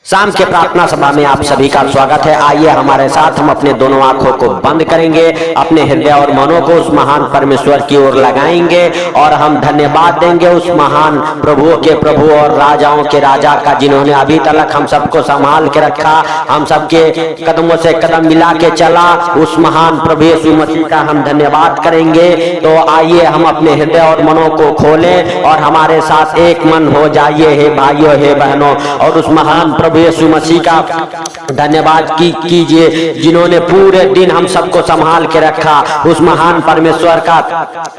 शाम के प्रार्थना सभा में आप सभी का स्वागत है। आइए हमारे साथ हम अपने दोनों आंखों को बंद करेंगे, अपने हृदय और मनों को उस महान परमेश्वर की ओर लगाएंगे और हम धन्यवाद देंगे उस महान प्रभुओं के प्रभु और राजाओं के राजा का, जिन्होंने अभी तक हम सबको संभाल के रखा, हम सबके कदमों से कदम मिला के चला। उस महान प्रभु यीशु मसीह का हम धन्यवाद करेंगे। तो आइए हम अपने हृदय और मनों को खोलें और हमारे साथ एक मन हो जाइए, हे भाइयों हे बहनों, और उस महान प्रभु यीशु मसीह का धन्यवाद कीजिए, जिन्होंने पूरे दिन हम सबको संभाल के रखा। उस महान परमेश्वर का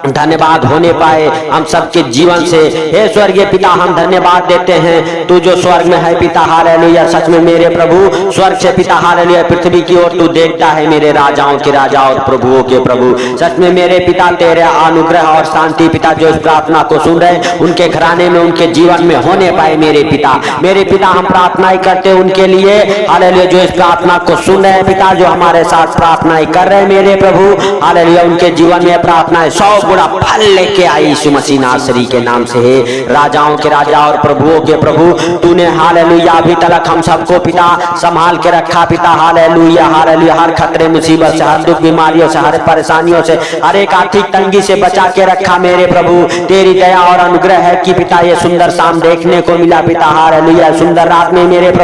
धन्यवाद होने पाए हम सबके जीवन से। हे स्वर्गीय पिता, हम धन्यवाद देते हैं, तू जो स्वर्ग में है पिता, हालेलुया। सच में मेरे प्रभु स्वर्ग से पिता, हालेलुया, पृथ्वी की ओर तू देखता है, मेरे राजाओं के राजा और प्रभुओं के प्रभु। सच में मेरे पिता, तेरे अनुग्रह और शांति पिता जो इस प्रार्थना को सुन रहे, उनके घराने में, उनके जीवन में होने पाए। मेरे पिता हम प्रार्थनाएं करते हैं उनके लिए, हालेलुया, जो इस प्रार्थना को सुन रहे हैं पिता, जो हमारे साथ प्रार्थनाएं कर रहे हैं मेरे प्रभु, हालेलुया, उनके जीवन में प्रार्थनाएं 100 गुना फल लेके आई यीशु मसीह नासरी के नाम से। हे राजाओं के राजा और प्रभुओं के प्रभु, तूने हालेलुया अभी तक हम सबको पिता संभाल के रखा पिता, हालेलुया हालेलुया। हर खतरे मुसीबत से, हर दुख बीमारियों से, हर परेशानियों से, हर एक आर्थिक तंगी से बचा के रखा मेरे प्रभु। तेरी दया और अनुग्रह है कि पिता ये सुंदर शाम देखने को मिला पिता, हालेलुया। सुंदर रात में मेरे प्रभु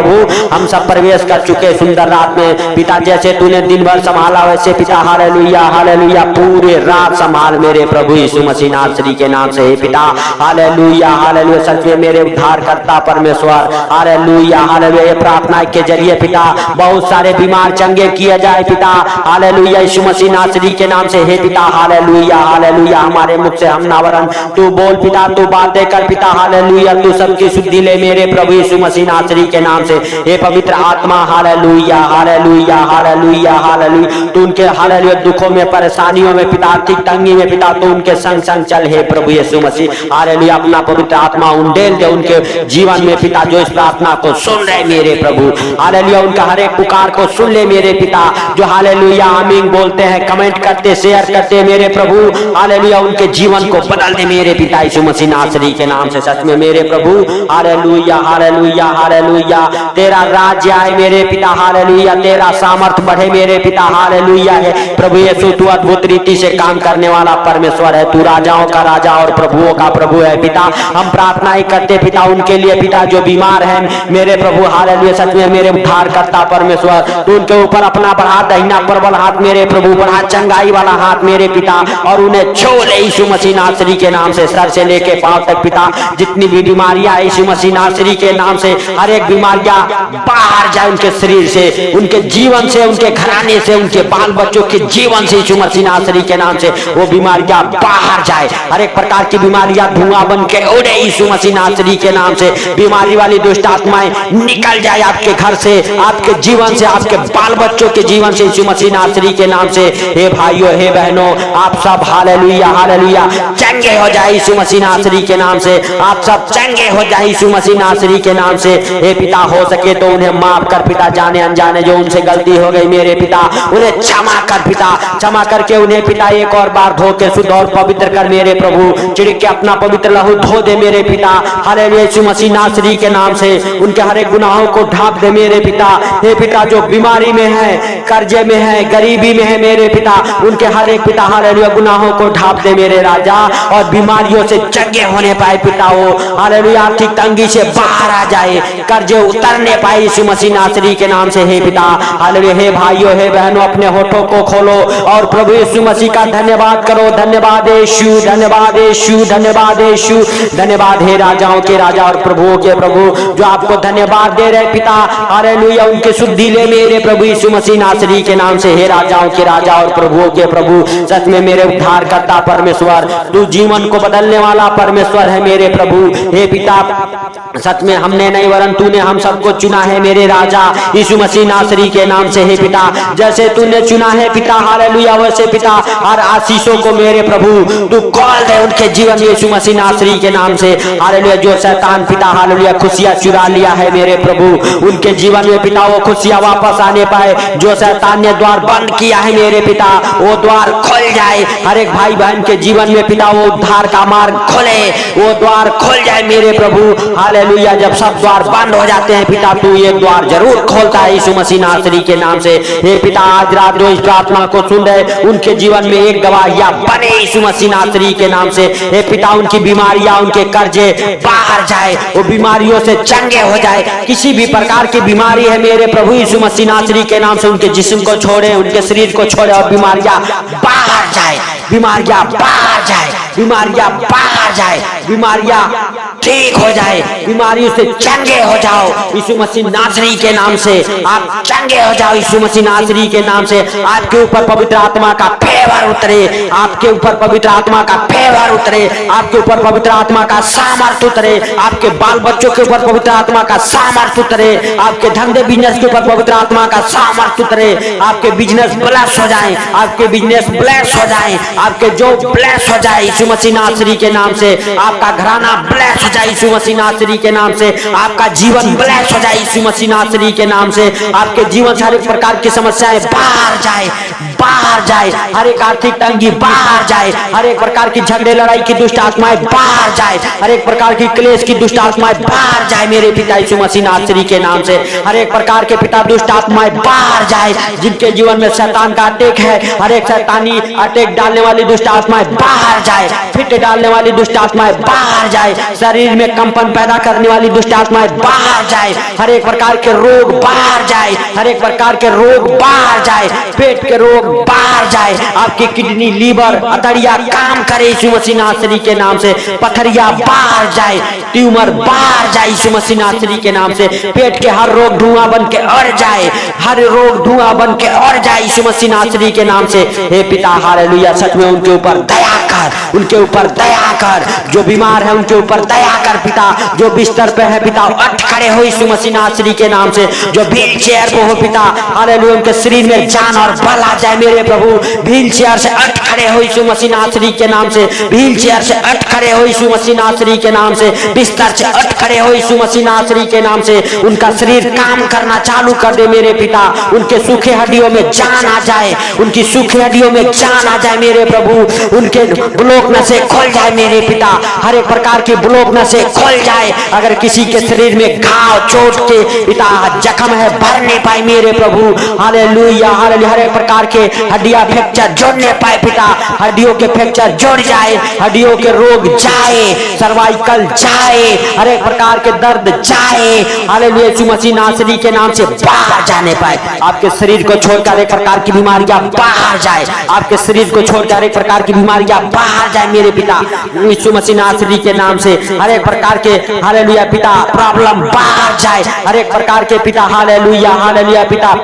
हम सब प्रवेश कर चुके सुंदर रात में पिता। जैसे तूने दिन भर संभाला वैसे पिता, हालेलुया हालेलुया, पूरे रात संभाल मेरे प्रभु यीशु मसीह नासरी के नाम से। हे पिता, हालेलुया हालेलुया, सच में मेरे उद्धारकर्ता परमेश्वर, हालेलुया हालेलुया, ये प्रार्थना के जरिए पिता बहुत सारे बीमार चंगे किए जाए पिता, हालेलुया, यीशु मसीह नासरी के नाम से। हे पिता, हालेलुया हालेलुया, हमारे मुख से हम ना वरन तू बोल पिता, तू बातें कर पिता, हालेलुया, तू सबकी शुद्धि ले मेरे प्रभु यीशु मसीह नासरी के नाम से। हे पवित्र आत्मा, हालेलुया हालेलुया हालेलुया हालेलुया, तू उनके हालेलुया दुखों में, परेशानियों में पिता, आर्थिक तंगी में पिता, तू उनके संग संग चल हे प्रभु यीशु मसीह, हालेलुया। अपना पवित्र आत्मा उंडेल दे उनके जीवन में पिता, जो इस प्रार्थना को सुन रहे मेरे प्रभु, हालेलुया, उनका हर एक पुकार को सुन ले मेरे पिता, जो हालेलुया आमीन बोलते हैं, कमेंट करते, शेयर करते मेरे प्रभु, हालेलुया, उनके जीवन को बदल दे मेरे पिता यीशु मसीह नासरी के नाम से। सच में मेरे प्रभु, हालेलुया हालेलुया हालेलुया, तेरा राज्य आए मेरे पिता, हालेलुया, तेरा सामर्थ बढ़े मेरे पिता, हालेलुया। है प्रभु यीशु, तू अद्भुत रीति से काम करने वाला परमेश्वर है, तू राजाओं का राजा और प्रभुओं का प्रभु है पिता। हम प्रार्थनाएं करते पिता उनके लिए पिता, जो बीमार है मेरे प्रभु, हालेलुया, सच में मेरे उद्धारकर्ता परमेश्वर, तू उनके ऊपर अपना बढ़ा दहिना प्रबल हाथ मेरे प्रभु, बढ़ा चंगाई वाला हाथ मेरे पिता, और उन्हें छू ले यीशु मसीह नासरी के नाम से, सर से लेके पांव तक पिता। जितनी भी बीमारियां यीशु मसीह नासरी के नाम से, हर एक बीमारियां बाहर जाए उनके शरीर से, उनके जीवन से, उनके घराने से, उनके बाल बच्चों के जीवन से यीशु मसीह नासरी के नाम से वो बीमारियां बाहर जाए। हर एक प्रकार की बीमारियां धुआं बन के उड़े यीशु मसीह नासरी के नाम से। बीमारी वाली दुष्ट आत्माएं निकल जाए आपके घर से, आपके जीवन से, आपके बाल बच्चों के जीवन से यीशु मसीह नासरी के नाम से। हे भाइयों हे बहनों, आप सब हालेलुया हालेलुया चंगे हो जाए यीशु मसीह नासरी के नाम से, आप सब चंगे हो जाए यीशु मसीह नासरी के नाम से। हे पिता, हो सके तो उन्हें माफ कर पिता, जाने अनजाने जो उनसे गलती हो गई मेरे पिता, उन्हें क्षमा कर पिता, क्षमा करके उन्हें पिता एक और बार धो के शुद्ध और पवित्र कर मेरे प्रभु। चिड़क के अपना पवित्र लहू धो दे मेरे पिता, हालेलुया, यीशु मसीह नासरी के नाम से। उनके हर एक गुनाहों को ढांप दे मेरे पिता। हे पिता, जो बीमारी में है, कर्जे में है, गरीबी में है मेरे पिता, उनके हर एक पिता, हालेलुया, गुनाहों को ढांप दे मेरे राजा, और बीमारियों से चंगे होने पाए पिता वो, हालेलुया, आर्थिक तंगी से बाहर आ जाए, कर्जे उतरने पाए यीशु मसीह नासरी के नाम से। हे पिता, हालेलुया, हे भाइयों हे बहनों, अपने होठों को खोलो और प्रभु यीशु मसीह का धन्यवाद करो। धन्यवाद यीशु, धन्यवाद यीशु, धन्यवाद यीशु, धन्यवाद हे राजाओं के राजा और प्रभुओं के प्रभु, जो आपको धन्यवाद दे रहे पिता, हालेलुया, उनके शुद्धि ले मेरे प्रभु यीशु मसीह नासरी के नाम से। हे राजाओं के राजा और प्रभुओं के प्रभु, सच में मेरे उद्धारकर्ता परमेश्वर, तू जीवन को बदलने वाला परमेश्वर है मेरे प्रभु। हे पिता, सच में हमने नहीं वरन तूने हम सबको चुना है मेरे राजा यीशु मसीह नासरी के नाम से। हे पिता, जैसे तूने चुना है पिता, हालेलुया, वैसे पिता हर आशीषों को मेरे प्रभु तू खोल दे उनके जीवन यीशु मसीह नासरी के नाम से। हालेलुया, जो शैतान पिता, हालेलुया, खुशियां चुरा लिया है मेरे प्रभु, उनके जीवन में पिता वो खुशियां वापस आने पाए। जो शैतान ने द्वार बंद किया है मेरे पिता, वो द्वार खुल जाए। हर एक भाई बहन के जीवन में पिता वो उद्धार का मार्ग खोले, वो द्वार खुल जाए मेरे प्रभु, हालेलुया। जब सब द्वार बंद हो जाते चाहते हैं पिता, तू ये द्वार जरूर खोलता है यीशु मसीह नासरी के नाम से। हे पिता, आज रात जो इस प्रार्थना को सुन रहे उनके जीवन में एक गवाहिया बने यीशु मसीह नासरी के नाम से। हे पिता, उनकी बीमारियां, उनके कर्जे बाहर जाए, वो बीमारियों से चंगे हो जाए। किसी भी प्रकार की बीमारी है मेरे प्रभु यीशु मसीह नासरी के नाम से उनके जिस्म को छोड़े, उनके शरीर को छोड़े और बीमारियां बाहर जाए, बीमारियां बाहर जाए, बीमारियां बाहर जाए, बीमारियां ठीक हो जाए, बीमारियों से चंगे हो जाओ यीशु मसीह नासरी के नाम से। आप चंगे हो जाओ यीशु मसीह नासरी के नाम से। आपके ऊपर पवित्र आत्मा का फेवर उतरे, आपके ऊपर पवित्र आत्मा का फेवर उतरे, आपके ऊपर पवित्र आत्मा का सामर्थ उतरे, आपके बाल बच्चों के ऊपर पवित्र आत्मा का सामर्थ उतरे, आपके धंधे बिजनेस के ऊपर पवित्र आत्मा का सामर्थ उतरे, आपके बिजनेस ब्लेस हो जाए, आपके बिजनेस ब्लेस हो जाए, आपके जॉब ब्लेस हो जाए यीशु मसीह नासरी के नाम से। आपका घराना ब्लेस हो जाए यीशु मसीह नासरी के नाम से। आपका जीवन ब्लेस हो जाए यीशु मसीह नासरी के नाम से। आपके जीवन से हर एक प्रकार की समस्याएं बाहर जाए, बाहर जाए, हर एक आर्थिक तंगी बाहर जाए, हर एक प्रकार की झगड़े लड़ाई की दुष्ट आत्माएं बाहर जाए, हर एक प्रकार की क्लेश की दुष्ट आत्माएं बाहर जाए मेरे पिता यीशु मसीह नासरी के नाम से। हर एक प्रकार के पिता दुष्ट आत्माएं बाहर जाए, जिनके जीवन में शैतान का अटैक है, हर एक शैतानी अटैक डालने वाली दुष्ट आत्माएं बाहर जाए, फिट डालने वाली दुष्ट आत्माएं बाहर जाए, शरीर में कंपन पैदा करने वाली दुष्ट आत्माएं बाहर जाए, हर एक प्रकार के रोग बाहर जाए, हर एक प्रकार के रोग बाहर जाए, पेट के रोग बाहर जाए, आपकी किडनी, लीवर, अतड़िया काम करे यीशु मसीह नासरी के नाम से, पथरिया बाहर जाए, ट्यूमर बाहर जाए यीशु मसीह नासरी के नाम से, पेट के हर रोग धुआं बन के उड़ जाए, हर रोग धुआं बन के उड़ जाए यीशु मसीह नासरी के नाम से। हे पिता हालेलुया, सच में उनके ऊपर दया कर, उनके ऊपर दया कर, जो बीमार है उनके ऊपर दया कर पिता, जो बिस्तर पे है पिता उठ खड़े हो यीशु मसीह नासरी के नाम से, जो व्हील चेयर पे हो पिता हालेलुया, उनके शरीर में जान और बल आ जाए मेरे प्रभु। व्हील चेयर से उठ खड़े हो यीशु मसीह नासरी के नाम से, व्हील चेयर से उठ खड़े हो यीशु मसीह नासरी के नाम से, बिस्तर से उठ खड़े हो यीशु मसीह नासरी के नाम से। उनका शरीर काम करना चालू कर दे मेरे पिता, उनके सूखे हड्डियों में जान आ जाए, उनकी सूखी हड्डियों में जान आ जाए मेरे प्रभु, उनके ब्लॉक नसें खुल जाए मेरे पिता, हर एक प्रकार की ब्लॉक नसें खुल जाए। अगर किसी के शरीर में घाव चोट के पिता जख्म है भर नहीं पाए मेरे प्रभु हालेलुया, हालेलुया, हर एक प्रकार के हड्डियां फ्रैक्चर जोड़ने पाए पिता, हड्डियों के फ्रैक्चर जोड़ जाए, हड्डियों के रोग जाए, सर्वाइकल जाए, हर एक प्रकार के दर्द जाए हालेलुया, यीशु मसीह नासरी के नाम से बाहर जाने पाए। आपके शरीर को छोड़कर एक प्रकार की बीमारियां बाहर जाए, आपके शरीर को छोड़कर एक प्रकार की बीमारियां बाहर जाए मेरे पिता यीशु मसीह नासरी के नाम से। हर एक प्रकार के हालेलुया पिता प्रॉब्लम बाहर जाए, हर एक प्रकार के पिता हालेलुया, हालेलुया पिता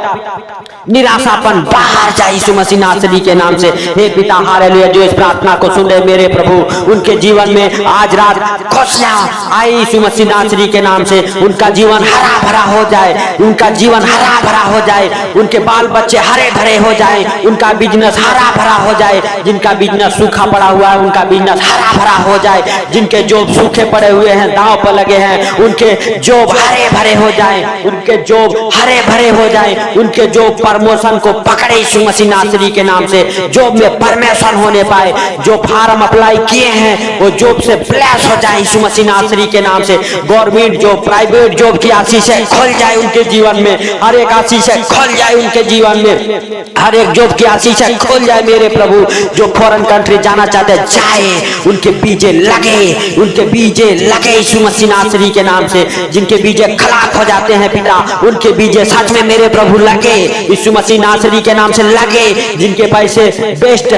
निराशापन बाहर जाए यीशु मसीह नासरी के नाम से। हे पिता हालेलुया, जो इस प्रार्थना को सुन रहे मेरे प्रभु, उनके जीवन में आज रात खुशियां आए यीशु मसीह नासरी के नाम से, उनका जीवन हरा भरा हो जाए, उनका जीवन हरा भरा हो जाए, उनके बाल बच्चे हरे भरे हो जाए, उनका बिजनेस हरा भरा हो जाए, जिनका बिजनेस सूखा पड़ा हुआ है उनका बिजनेस हरा भरा हो जाए, जिनके जॉब सूखे पड़े हुए हैं दांव पर लगे हैं उनके जॉब हरे भरे हो जाए, उनके जॉब हरे भरे हो जाए, उनके जॉब प्रमोशन को पकड़े यीशु मसीह नासरी के नाम से, जॉब में परमेशन होने पाए, जो फार्म अप्लाई किए हैं वो जॉब से ब्लेस हो जाए यीशु मसीह नासरी के नाम से। गवर्नमेंट जॉब, प्राइवेट जॉब की आशीषें खुल जाए उनके जीवन में, हर एक आशीषें खुल जाए उनके जीवन में, हर एक जॉब की आशीषें खुल जाए मेरे प्रभु। जो फॉरेन कंट्री जाना चाहते जाए, उनके बीजे लगे, उनके बीजे लगे यीशु मसीह नासरी के नाम से, जिनके बीजे खराब हो जाते हैं पिता उनके बीजे सच में मेरे प्रभु लगे यीशु मसीह नासरी के नाम से लगे, जिनके पैसे बेस्ट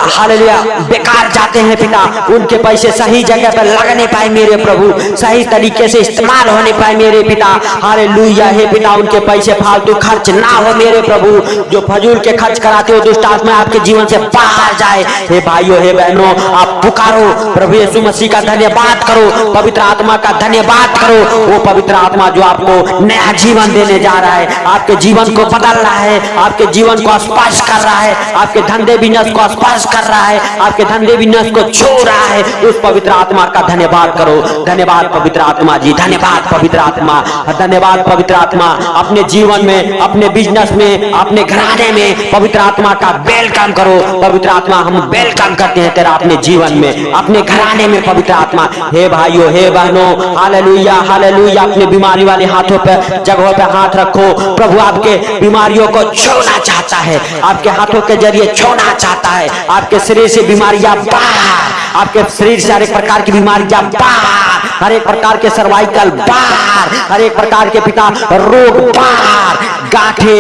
हालेलुया बेकार जाते हैं पिता उनके पैसे सही जगह पर लगने पाए मेरे प्रभु, सही तरीके से इस्तेमाल होने पाए मेरे पिता हालेलुया। हे पिता उनके पैसे फालतू खर्च ना हो मेरे प्रभु, जो फजूल के खर्च कराते हो दुष्ट आत्मा आपके जीवन से बाहर जाए। हे भाइयों हे बहनों, आप पुकारो प्रभु यीशु मसीह का धन्यवाद करो, पवित्र आत्मा का धन्यवाद करो, वो पवित्र आत्मा जो आपको नया जीवन देने जा रहा है, आपके जीवन को बदल रहा है, आपके जीवन को स्पर्श कर रहा है, आपके धंधे बिजनेस को स्पर्श कर रहा है, आपके धंधे बिजनेस को छू रहा है। उस पवित्र आत्मा का धन्यवाद करो। धन्यवाद पवित्र आत्मा जी, धन्यवाद पवित्र आत्मा, धन्यवाद पवित्र आत्मा। अपने जीवन में, अपने बिजनेस में, अपने घराने में पवित्र आत्मा का वेलकम करो। पवित्र आत्मा हम वेलकम करते हैं रहकर अपने जीवन में, अपने घराने में पवित्र आत्मा, हे भाइयों हे बहनों, हालेलुया हालेलुया, अपने बीमारी वाले हाथों पे जगहों पे हाथ रखो। प्रभु आपके बीमारियों को छोड़ना चाहता है, आपके हाथों के जरिए छोड़ना चाहता है। आपके शरीर से बीमारियां बाहर, आपके शरीर से हर एक प्रकार की बीमारियां बाहर, हर एक प्रकार के सर्वाइकल बाहर, हर एक प्रकार के पिता रोग बाहर, गांठे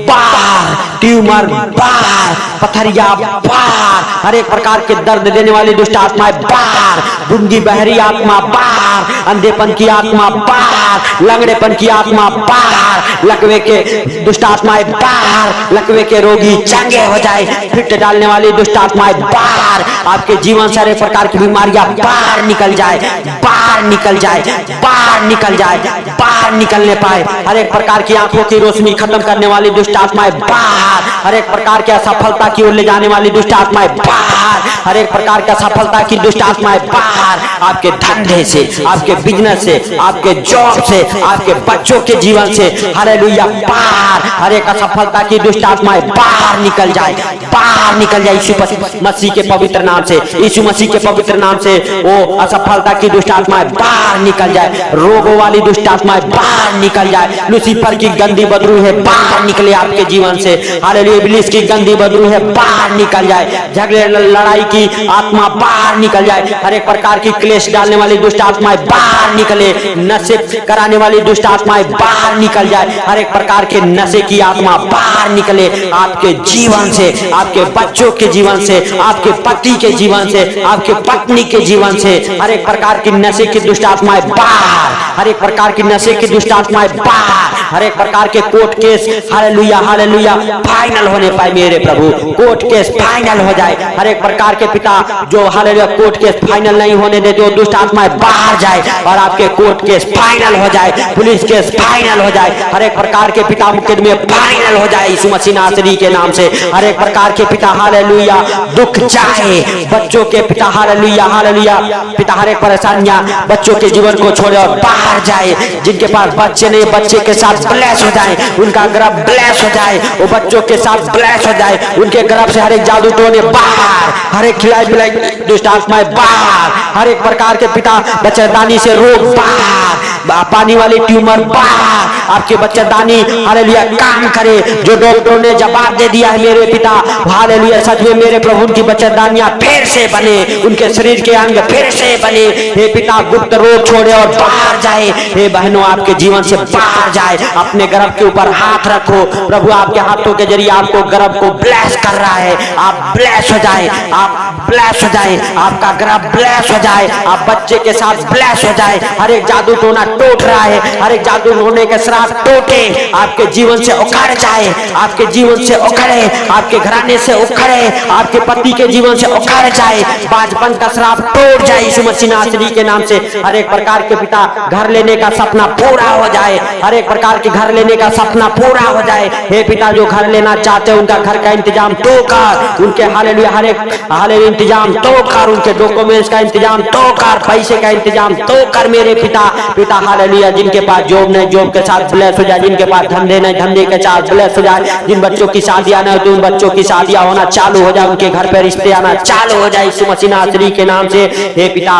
बाहर, ट्यूमर बाहर, पथरिया बाहर, हर एक प्रकार के दर्द देने वाली दुष्ट आत्माएं बाहर, गूंगी बहरी आत्मा बाहर, अंधेपन की आत्मा बाहर, लंगड़ेपन की आत्मा बाहर, लकवे के दुष्ट आत्माएं बाहर, लकवे के रोगी चंगे हो जाए, फिट डालने वाली दुष्ट आत्माएं बाहर, आपके जीवन से हर एक प्रकार की बीमारियां बाहर निकल जाए, बाहर निकल जाए, बाहर निकल जाए, बाहर निकलने पाए। हर एक प्रकार की आंखों की रोशनी खत्म करने वाली दुष्ट आत्माएं बाहर, हर एक प्रकार की असफलता की ओर ले जाने वाली दुष्ट आत्माएं बाहर, हर एक प्रकार की असफलता की दुष्ट आत्माएं बाहर, आपके धंधे से, आपके बिजनेस से, आपके जॉब से, आपके बच्चों के जीवन से, हालेलुया बाहर, हर एक असफलता की दुष्ट आत्माएं बाहर निकल जाए, बाहर निकल जाए यीशु मसीह के पवित्र नाम से, यीशु मसीह के पवित्र नाम से वो असफलता की दुष्ट आत्माएं बाहर निकल जाए, रोगों वाली दुष्ट आत्माएं बाहर निकल जाए, लूसीफर की गंदी बदबू है बाहर निकले आपके जीवन से, हालेलुया इब्लीस की गंदी बदबू है बाहर निकल जाए, झगड़े लड़ाई की आत्मा बाहर निकल जाए, हर एक प्रकार की क्लेश डालने वाली दुष्ट आत्माएं बाहर निकले, नशे कराने वाली दुष्ट आत्माएं बाहर निकल जाए, हर एक प्रकार के नशे की आत्मा बाहर निकले आपके जीवन से, आपके बच्चों के जीवन से, आपके पति के जीवन से, आपके पत्नी के जीवन से, हर एक प्रकार की नशे की दुष्ट आत्माएं बाहर, हर एक प्रकार की नशे की दुष्ट आत्माएं बाहर, हर एक प्रकार के court case hallelujah hallelujah final होने पाए मेरे प्रभु, कोर्ट केस फाइनल हो जाए, हर एक प्रकार के पिता जो हालेलुया कोर्ट केस फाइनल नहीं होने देते वो दुष्ट आत्माएं बाहर जाए और आपके कोर्ट केस फाइनल हो जाए, पुलिस केस फाइनल हो जाए, हर एक प्रकार के पिता मुकदमे फाइनल हो जाए यीशु मसीह नासरी के नाम से, हर एक प्रकार के पिता हालेलुया दुख जाए, बच्चों के पिता हालेलुया हालेलुया पिता हर एक परेशानियां बच्चों के जीवन को छोड़े और बाहर जाए, जिनके पास बच्चे नहीं बच्चे के साथ ब्लेस हो जाए, उनका गर्भ ब्लेस हो जाए, वो बच्चों के साथ ब्लेस हो जाए, उनके गर्भ से हर एक जादू टोने बाहर, हर एक खिलाई पिलाई दुष्ट आत्माएं बाहर, हर एक प्रकार के पिता बच्चेदानी से रोग बाहर, पानी वाली ट्यूमर बाहर, आपके बच्चेदानी हालेलुया काम करे, जो डॉक्टरों ने जवाब दे दिया है मेरे पिता हालेलुया सच में मेरे प्रभु उनकी बच्चेदानियां फिर से बने, उनके शरीर के अंग फिर से बने, हे पिता गुप्त रोग छोड़े और बाहर जाए, हे बहनों आपके जीवन से बाहर जाए, अपने गर्भ के ऊपर हाथ रखो, प्रभु आपके हाथों के जरिए आपको गर्भ को ब्लेस कर रहा है, आप ब्लेस हो जाए, आप ब्लेस हो जाए, आपका गर्भ ब्लेस हो जाए, आप बच्चे के साथ ब्लेस हो जाए, हर एक जादू टोना टूट रहा है, हर एक जादू टोने के श्राप टूटे, आपके जीवन से उखड़ जाए, आपके जीवन से उखड़े, आपके घराने से उखड़े, आपके पति के जीवन से उखड़ जाए, बाजपन का श्राप टूट जाए यीशु मसीह नासरी के नाम से, हर एक प्रकार के पिता घर लेने का सपना पूरा हो जाए, हर एक प्रकार के घर लेने का सपना पूरा हो जाए, हे पिता जो घर लेना चाहते हैं उनका घर का इंतजाम तो कर, उनके हालेलुया हर एक हालेलुया इंतजाम तो कर, उनके डॉक्यूमेंट्स का इंतजाम तो कर, पैसे का इंतजाम तो कर मेरे पिता पिता हालेलुया, जिनके पास जॉब नहीं जॉब के साथ ब्लेस हो जाए, जिनके पास धंधे नहीं धंधे के साथ ब्लेस हो जाए, जिन बच्चों की शादियां नहीं तो उन बच्चों की शादियां होना चालू हो जाए, उनके घर पे रिश्ते आना चालू हो जाए यीशु मसीह नासरी के नाम से, हे पिता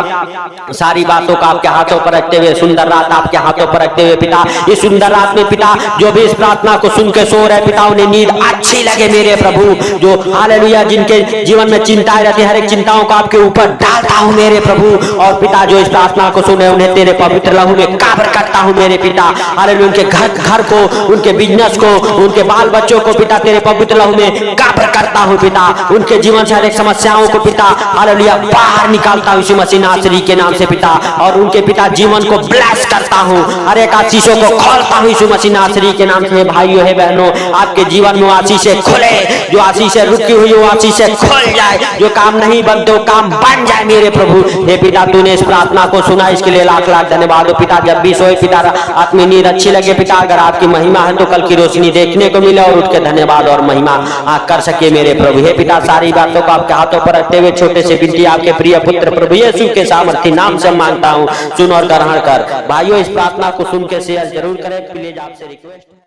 सारी बातों को आपके हाथों पर रखते हुए सुंदर रात आपके हाथों पर रखते हुए पिता इस सुंदर रात में पिता जो भी इस प्रार्थना को सुन के सो रहे पिता उन्हें नींद अच्छी लगे मेरे प्रभु, जो हालेलुया जिनके जीवन में चिंताएं रहती है हर एक चिंताओं को आपके ऊपर डालता हूं मेरे प्रभु, और पिता जो इस प्रार्थना को सुने उन्हें तेरे पवित्र लहू में काबर करता हूं मेरे पिता, हालेलुया उनके घर को उनके बिजनेस को उनके बाल बच्चों को पिता तेरे पवित्र लहू में काबर करता हूं पिता, उनके जीवन से हर एक समस्याओं को पिता हालेलुया बाहर निकालता हूं यीशु मसीह नासरी के नाम से पिता, और उनके पिता जीवन को ब्लेस करता हूं, हर एक आशीषों को खोलता हूं यीशु मसीह नासरी के नाम से। भाइयों है बहनों आपके जीवन में आशीषें खुले, जो आशीषें रुकी हुई वो आशीषें खुल जाए, जो काम नहीं बनते वो काम बन जाए मेरे प्रभु, हे पिता तूने इस प्रार्थना को सुना इसके लिए लाख लाख धन्यवाद हो पिता, जब भी सोए पिता आत्मीय नींद अच्छी लगे पिता, अगर आपकी महिमा है तो कल की रोशनी देखने को मिले और उठ के धन्यवाद और महिमा कर सके मेरे प्रभु, हे पिता सारी बातों को आपके हाथों पर रखते हुए छोटे से बिनती आपके प्रिय पुत्र प्रभु यीशु के सामर्थी नाम से मांगता हूँ, सुन और ग्रहण कर। भाइयों इस प्रार्थना को सुन के शेयर जरूर करें, प्लीज आपसे रिक्वेस्ट।